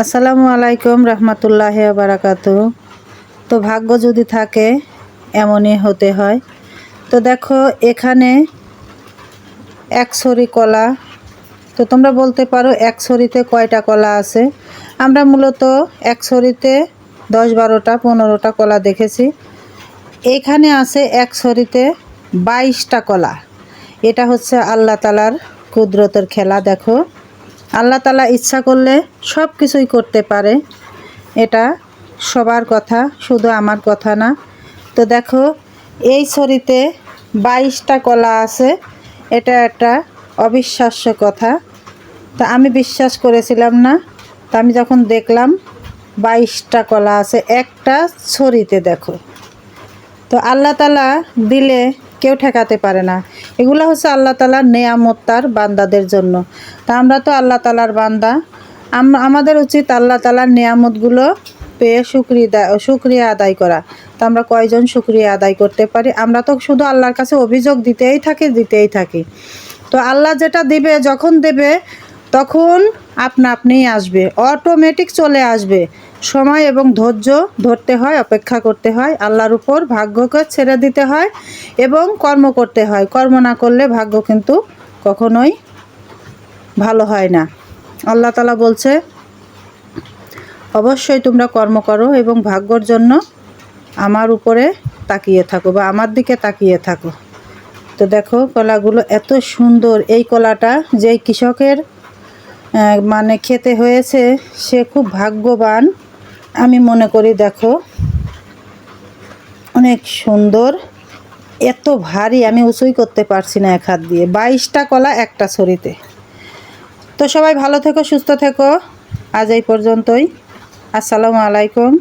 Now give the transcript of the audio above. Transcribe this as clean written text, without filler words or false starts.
আসসালামু আলাইকুম রহমতুল্লাহি ওয়া বারাকাতুহু। তো ভাগ্য যদি থাকে এমনই হতে হয়। তো দেখো এখানে এক ছড়ি কলা। তো তোমরা বলতে পারো এক ছড়িতে কয়টা কলা আছে। আমরা মূলত এক ছড়িতে 10-12টা 15টা কলা দেখেছি। এখানে আছে এক ছড়িতে 22টা কলা। এটা হচ্ছে আল্লাহ তাআলার কুদরতের খেলা। দেখো আল্লাহ তাআলা ইচ্ছা করলে সব কিছুই করতে পারে। এটা সবার কথা, শুধু আমার কথা না। তো দেখো এই ছড়িতে 22টা কলা আছে। এটা একটা অবিশ্বাস্য কথা। তা আমি বিশ্বাস করেছিলাম না। তা আমি যখন দেখলাম 22টা কলা আছে একটা ছড়িতে। দেখো তো আল্লাহ তাআলা দিলে কেউ ঠেকাতে পারে না। এগুলো হচ্ছে আল্লাহ তাআলার নেয়ামত তার বান্দাদের জন্য। তা আমরা তো আল্লাহ তাআলার বান্দা। আমাদের উচিত আল্লাহ তাআলার নেয়ামতগুলো পেয়ে শুকরিয়া আদায় করা। তো আমরা কয়জন শুকরিয়া আদায় করতে পারি? আমরা তো শুধু আল্লাহর কাছে অভিযোগ দিতেই থাকি। তো আল্লাহ যেটা দিবে, যখন দেবে তখন আপনা আপনিই আসবে, অটোমেটিক চলে আসবে। সময় এবং ধৈর্য ধরতে হয়, অপেক্ষা করতে হয়, আল্লাহর উপর ভাগ্যকে ছেড়ে দিতে হয় এবং কর্ম করতে হয়। কর্ম না করলে ভাগ্য কিন্তু কখনোই ভালো হয় না। আল্লাহ তাআলা বলছে অবশ্যই তোমরা কর্ম করো এবং ভাগ্যর জন্য আমার উপরে তাকিয়ে থাকো বা আমার দিকে তাকিয়ে থাকো। তো দেখো কলাগুলো এত সুন্দর। এই কলাটা যেই কৃষকের মানে খেতে হয়েছে সে খুব ভাগ্যবান আমি মনে করি। দেখো অনেক সুন্দর, এত ভারী, আমি উঁচুই করতে পারছি না এক হাত দিয়ে। 22টা কলা একটা ছড়িতে। তো সবাই ভালো থেকো, সুস্থ থেকো। আজ এই পর্যন্তই। আসসালামু আলাইকুম।